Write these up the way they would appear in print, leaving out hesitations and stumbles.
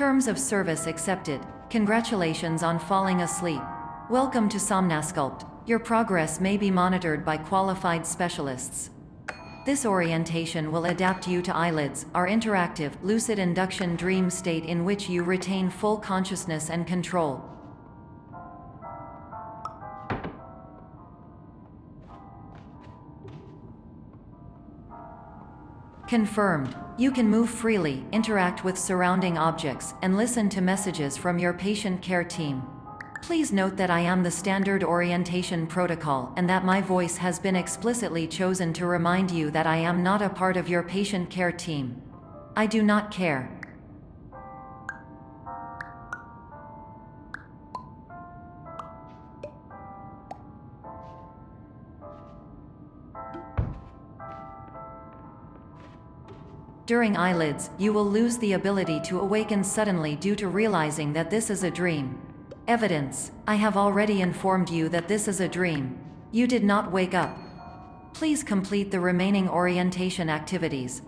Terms of service accepted. Congratulations on falling asleep. Welcome to Somnasculpt. Your progress may be monitored by qualified specialists. This orientation will adapt you to eyelids, our interactive, lucid induction dream state in which you retain full consciousness and control. Confirmed. You can move freely, interact with surrounding objects, and listen to messages from your patient care team. Please note that I am the standard orientation protocol and that my voice has been explicitly chosen to remind you that I am not a part of your patient care team. I do not care. During eyelids, you will lose the ability to awaken suddenly due to realizing that this is a dream. Evidence: I have already informed you that this is a dream. You did not wake up. Please complete the remaining orientation activities.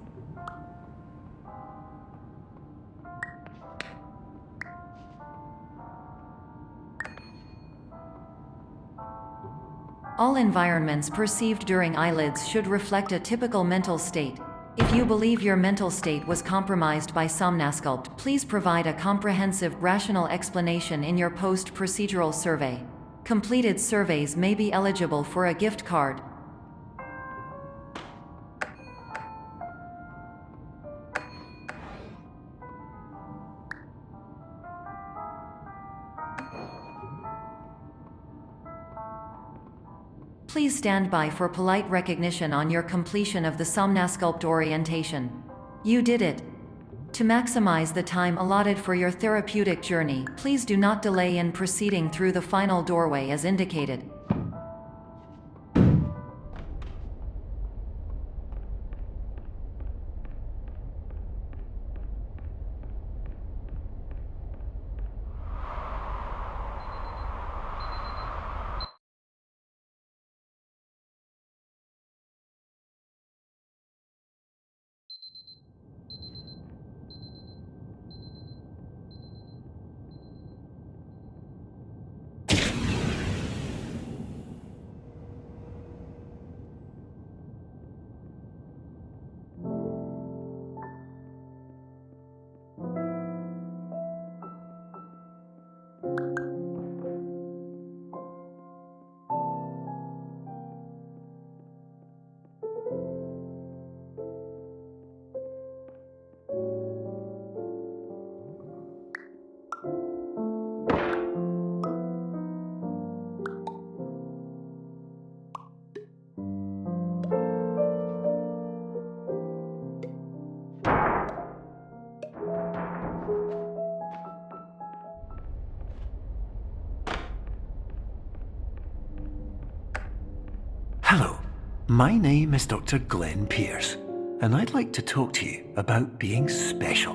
All environments perceived during eyelids should reflect a typical mental state. If you believe your mental state was compromised by Somnasculpt, please provide a comprehensive, rational explanation in your post-procedural survey. Completed surveys may be eligible for a gift card. Please stand by for polite recognition on your completion of the Somnasculpt orientation. You did it. To maximize the time allotted for your therapeutic journey, please do not delay in proceeding through the final doorway as indicated. Hello, my name is Dr. Glenn Pierce, and I'd like to talk to you about being special.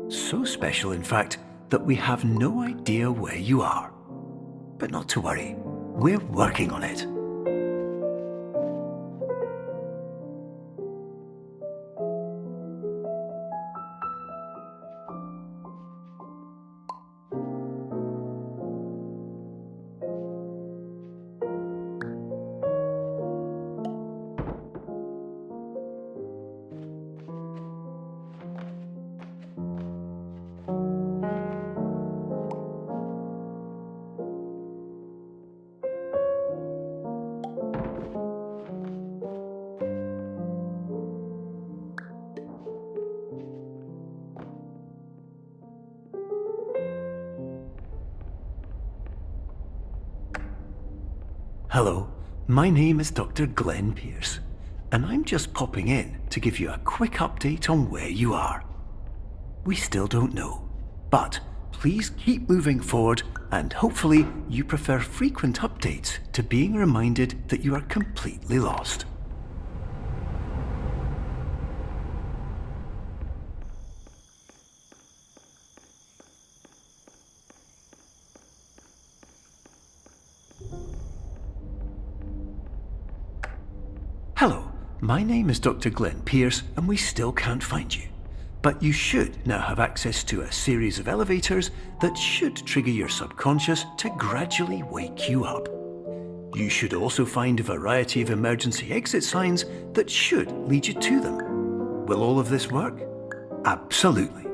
So special, in fact, that we have no idea where you are. But not to worry, we're working on it. Hello, my name is Dr. Glenn Pierce, and I'm just popping in to give you a quick update on where you are. We still don't know, but please keep moving forward, and hopefully you prefer frequent updates to being reminded that you are completely lost. Hello, my name is Dr. Glenn Pierce, and we still can't find you. but you should now have access to a series of elevators that should trigger your subconscious to gradually wake you up. You should also find a variety of emergency exit signs that should lead you to them. Will all of this work? Absolutely.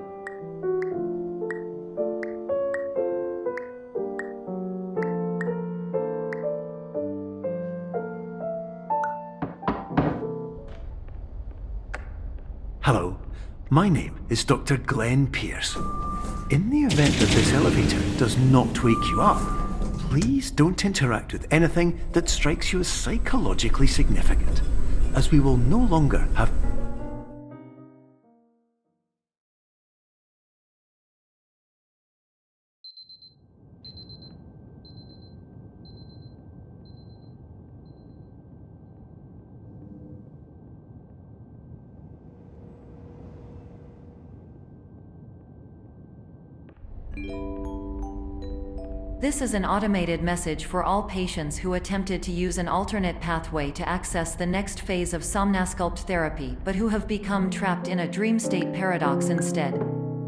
Hello, my name is Dr. Glenn Pierce. In the event that this elevator does not wake you up, please don't interact with anything that strikes you as psychologically significant, as we will no longer have... This is an automated message for all patients who attempted to use an alternate pathway to access the next phase of somnasculpt therapy but who have become trapped in a dream state paradox instead.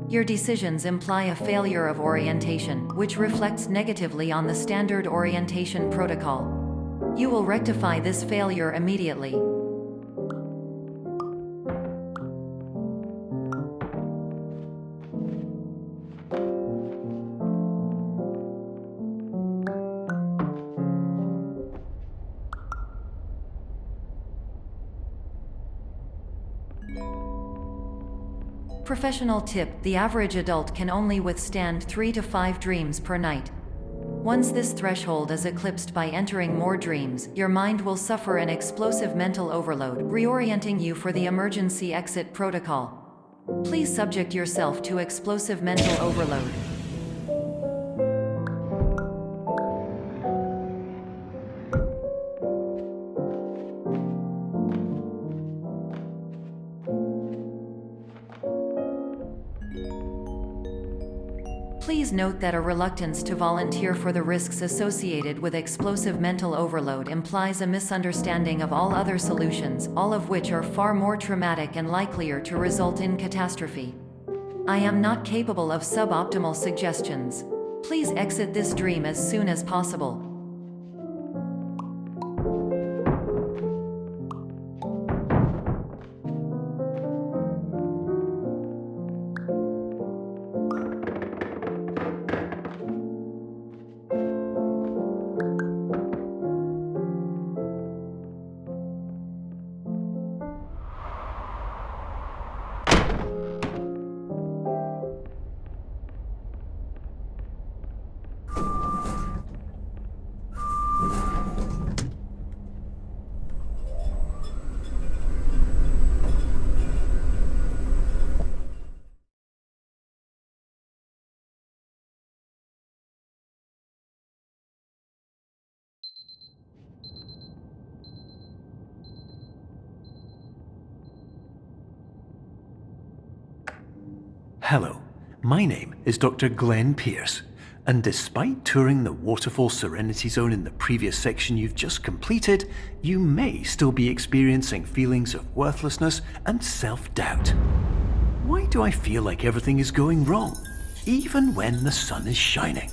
Your decisions imply a failure of orientation, which reflects negatively on the standard orientation protocol. You will rectify this failure immediately. Professional tip: the average adult can only withstand 3 to 5 dreams per night. Once this threshold is eclipsed by entering more dreams, your mind will suffer an explosive mental overload, reorienting you for the emergency exit protocol. Please subject yourself to explosive mental overload. Please note that a reluctance to volunteer for the risks associated with explosive mental overload implies a misunderstanding of all other solutions, all of which are far more traumatic and likelier to result in catastrophe. I am not capable of suboptimal suggestions. Please exit this dream as soon as possible. Hello, my name is Dr. Glenn Pierce, and despite touring the Waterfall Serenity Zone in the previous section you've just completed, you may still be experiencing feelings of worthlessness and self-doubt. Why do I feel like everything is going wrong, even when the sun is shining?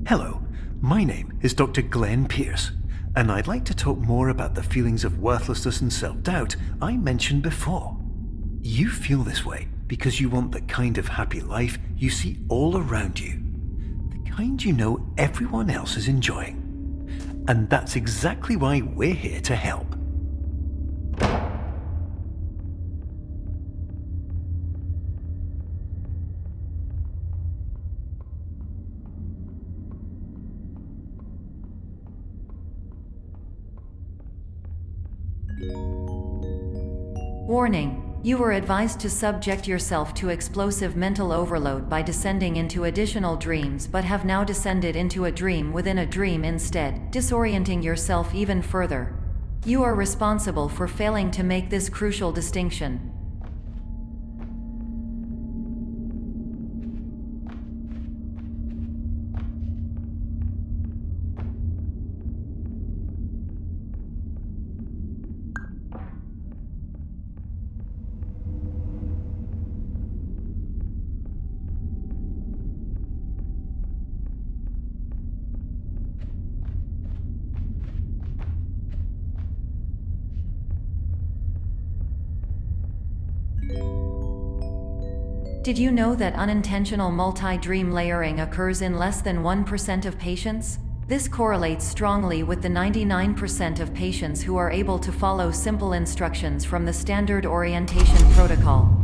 Hello, my name is Dr. Glenn Pierce, and I'd like to talk more about the feelings of worthlessness and self-doubt I mentioned before. You feel this way because you want the kind of happy life you see all around you, the kind you know everyone else is enjoying. And that's exactly why we're here to help. Warning: you were advised to subject yourself to explosive mental overload by descending into additional dreams, but have now descended into a dream within a dream instead, disorienting yourself even further. You are responsible for failing to make this crucial distinction. Did you know that unintentional multi-dream layering occurs in less than 1% of patients? This correlates strongly with the 99% of patients who are able to follow simple instructions from the standard orientation protocol.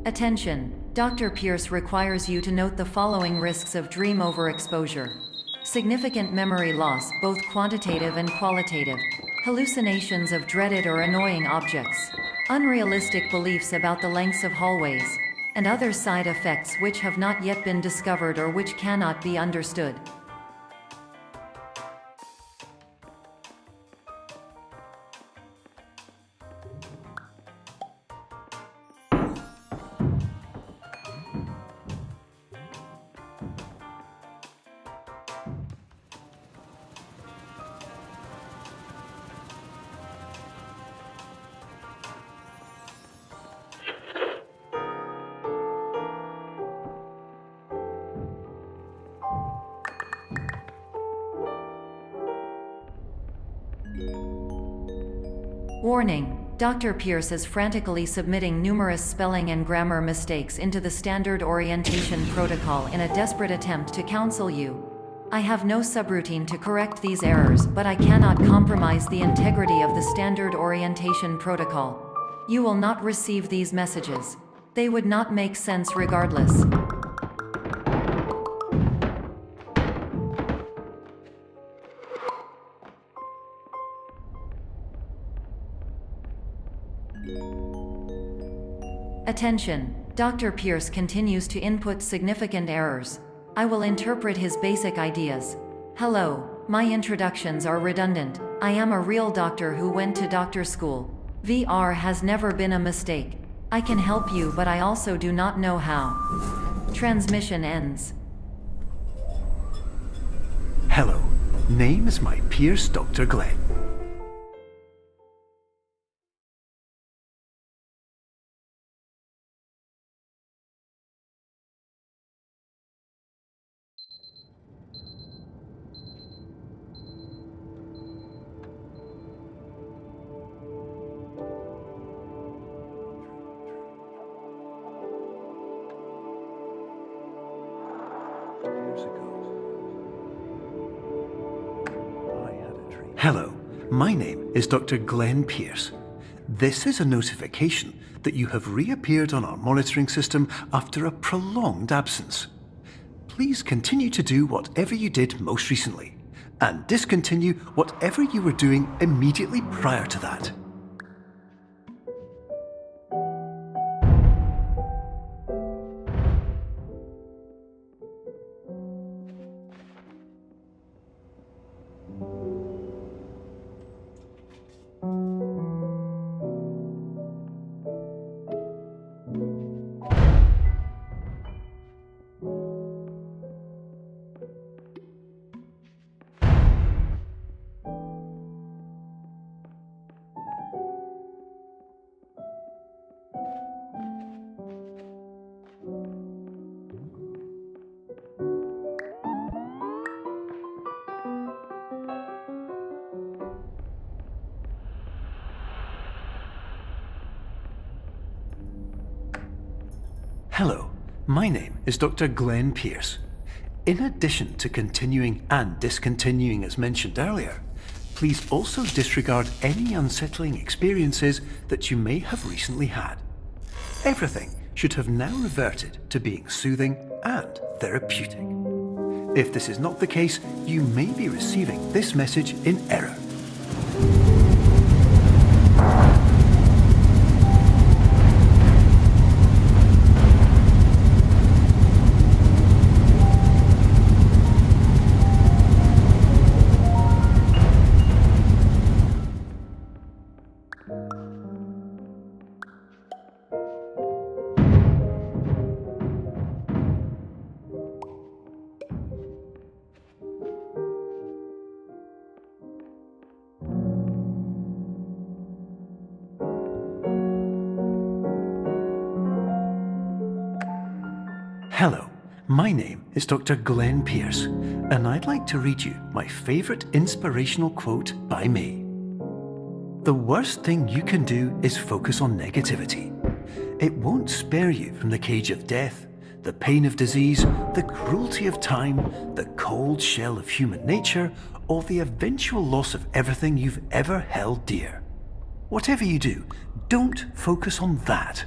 Attention! Dr. Pierce requires you to note the following risks of dream overexposure. Significant memory loss, both quantitative and qualitative. Hallucinations of dreaded or annoying objects. Unrealistic beliefs about the lengths of hallways. And other side effects which have not yet been discovered or which cannot be understood. Warning: Dr. Pierce is frantically submitting numerous spelling and grammar mistakes into the standard orientation protocol in a desperate attempt to counsel you. I have no subroutine to correct these errors, but I cannot compromise the integrity of the standard orientation protocol. You will not receive these messages. They would not make sense regardless. Attention! Dr. Pierce continues to input significant errors. I will interpret his basic ideas. Hello, my introductions are redundant. I am a real doctor who went to doctor school. VR has never been a mistake. I can help you, but I also do not know how. Transmission ends. Hello, name is my Pierce Dr. Glenn. Hello, my name is Dr. Glenn Pierce. This is a notification that you have reappeared on our monitoring system after a prolonged absence. Please continue to do whatever you did most recently, and discontinue whatever you were doing immediately prior to that. Hello, my name is Dr. Glenn Pierce. In addition to continuing and discontinuing as mentioned earlier, please also disregard any unsettling experiences that you may have recently had. Everything should have now reverted to being soothing and therapeutic. If this is not the case, you may be receiving this message in error. Hello, my name is Dr. Glenn Pierce, and I'd like to read you my favourite inspirational quote by me. The worst thing you can do is focus on negativity. It won't spare you from the cage of death, the pain of disease, the cruelty of time, the cold shell of human nature, or the eventual loss of everything you've ever held dear. Whatever you do, don't focus on that.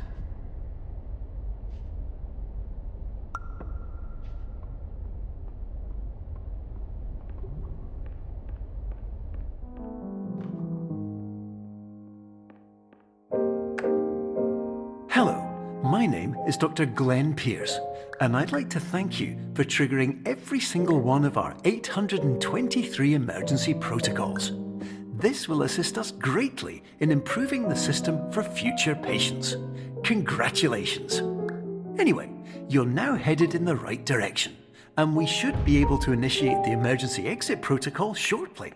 Hello, my name is Dr. Glenn Pierce, and I'd like to thank you for triggering every single one of our 823 emergency protocols. This will assist us greatly in improving the system for future patients. Congratulations! Anyway, you're now headed in the right direction, and we should be able to initiate the emergency exit protocol shortly.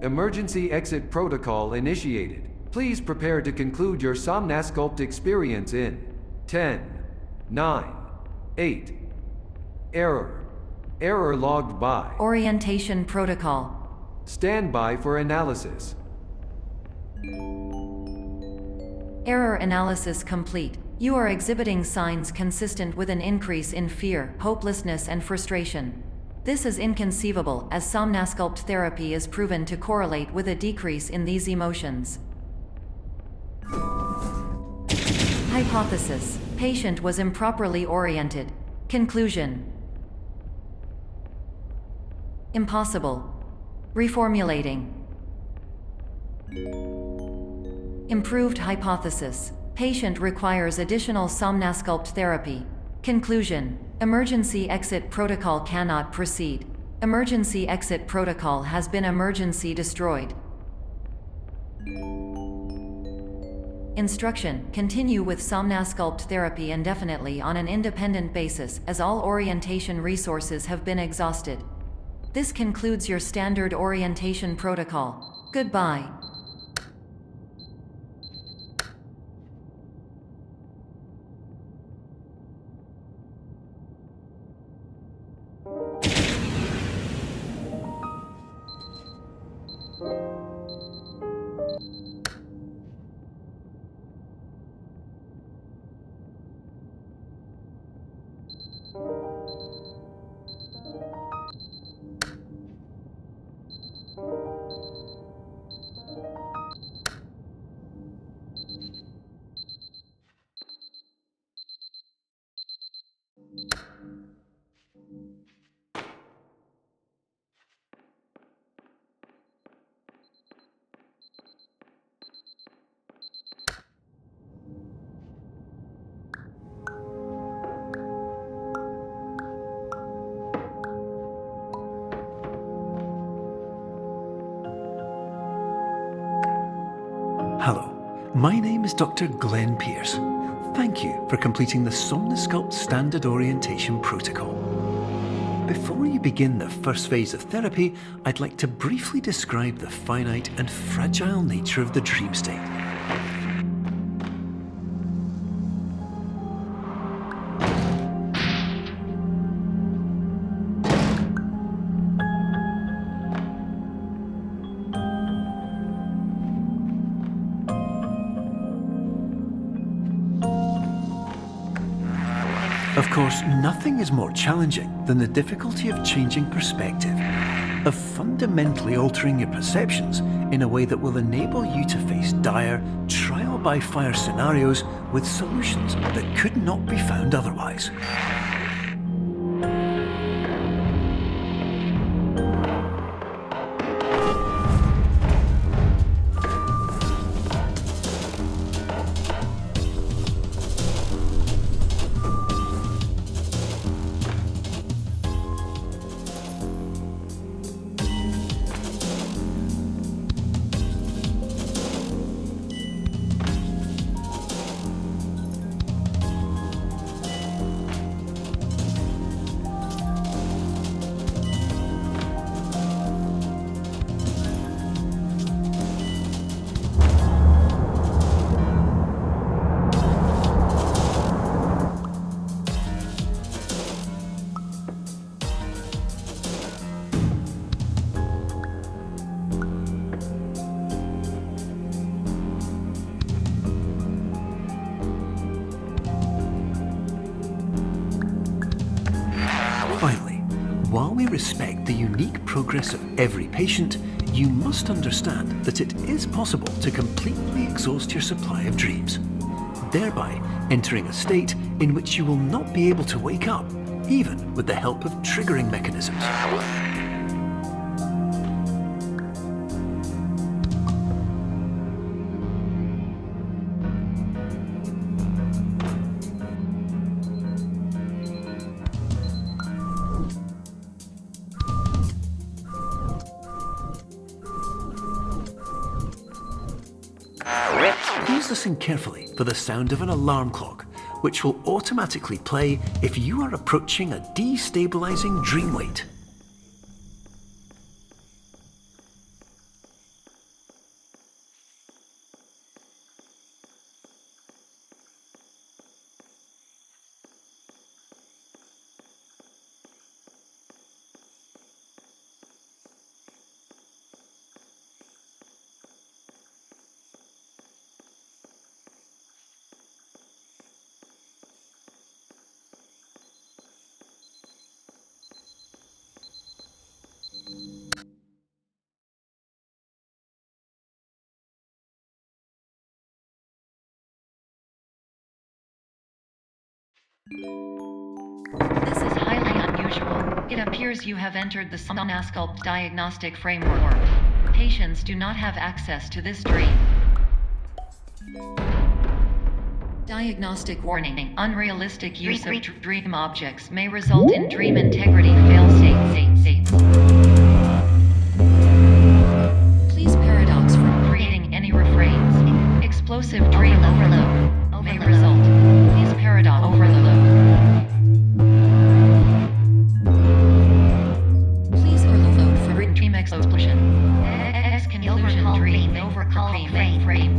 Emergency exit protocol initiated. Please prepare to conclude your Somnasculpt experience in 10, 9, 8. Error. Error logged by. Orientation protocol. Stand by for analysis. Error analysis complete. You are exhibiting signs consistent with an increase in fear, hopelessness, and frustration. This is inconceivable, as Somnasculpt therapy is proven to correlate with a decrease in these emotions. Hypothesis: patient was improperly oriented. Conclusion: impossible. Reformulating. Improved hypothesis: patient requires additional Somnasculpt therapy. Conclusion: emergency exit protocol cannot proceed. Emergency exit protocol has been emergency destroyed. Instruction: continue with Somnasculpt therapy indefinitely on an independent basis, as all orientation resources have been exhausted. This concludes your standard orientation protocol. Goodbye. Hello, my name is Dr. Glenn Pierce. Thank you for completing the Somnosculpt Standard Orientation Protocol. Before you begin the first phase of therapy, I'd like to briefly describe the finite and fragile nature of the dream state. Of course, nothing is more challenging than the difficulty of changing perspective, of fundamentally altering your perceptions in a way that will enable you to face dire, trial-by-fire scenarios with solutions that could not be found otherwise. Finally, while we respect the unique progress of every patient, you must understand that it is possible to completely exhaust your supply of dreams, thereby entering a state in which you will not be able to wake up, even with the help of triggering mechanisms. Please listen carefully for the sound of an alarm clock, which will automatically play if you are approaching a destabilizing dream weight. This is highly unusual. It appears you have entered the Somnosculpt diagnostic framework. Patients do not have access to this dream. Diagnostic warning. Unrealistic use of dream objects may result in dream integrity fail-states. Please paradox from creating any refrains. Explosive dream overload may result. Please paradox overload. Please overload for dream explosion. Conclusion dream overcall frame.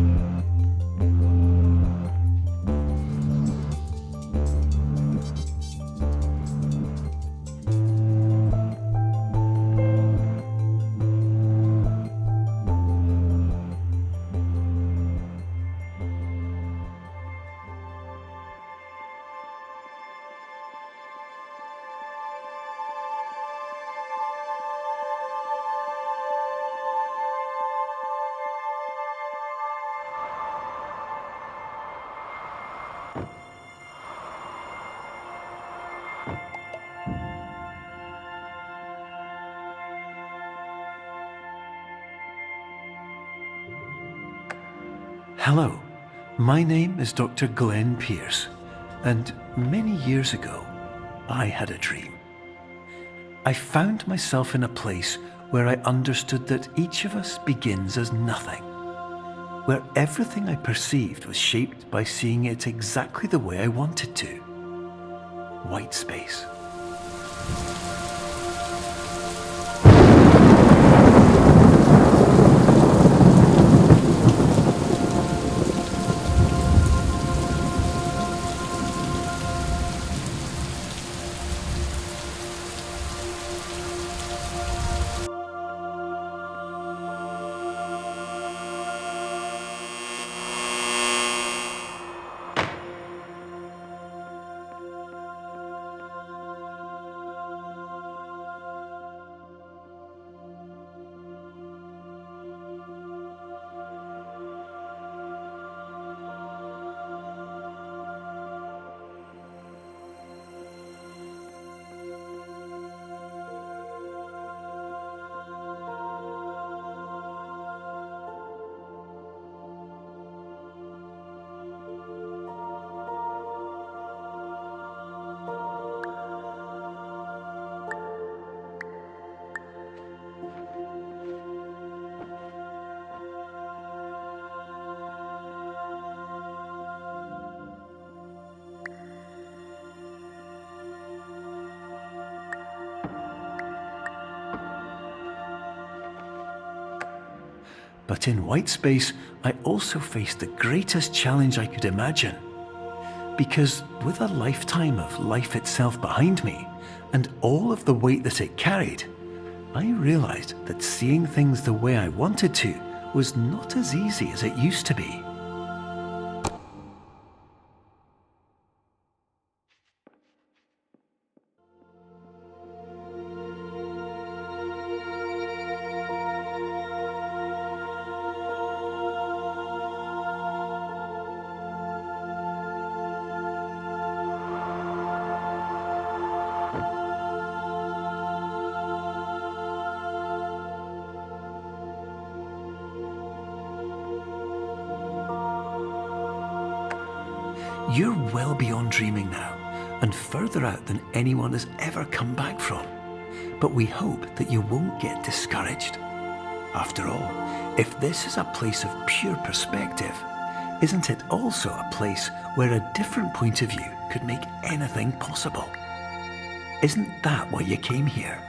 Hello, my name is Dr. Glenn Pierce, and many years ago, I had a dream. I found myself in a place where I understood that each of us begins as nothing, where everything I perceived was shaped by seeing it exactly the way I wanted to. Whitespace. But in Whitespace, I also faced the greatest challenge I could imagine. Because with a lifetime of life itself behind me, and all of the weight that it carried, I realized that seeing things the way I wanted to was not as easy as it used to be. You're well beyond dreaming now, and further out than anyone has ever come back from. But we hope that you won't get discouraged. After all, if this is a place of pure perspective, isn't it also a place where a different point of view could make anything possible? Isn't that why you came here?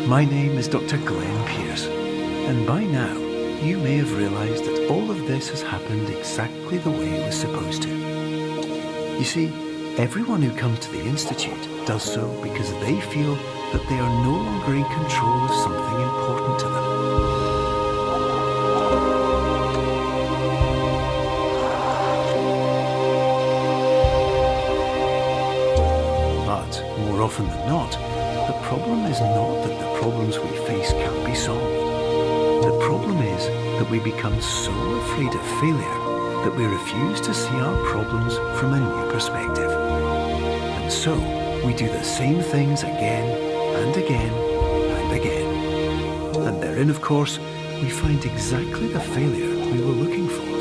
My name is Dr. Glenn Pierce, and by now, you may have realized that all of this has happened exactly the way it was supposed to. You see, everyone who comes to the Institute does so because they feel that they are no longer in control of something important to them. But, more often than not, the problem is not that the problems we face can't be solved. The problem is that we become so afraid of failure that we refuse to see our problems from a new perspective. And so, we do the same things again and again and again. And therein, of course, we find exactly the failure we were looking for.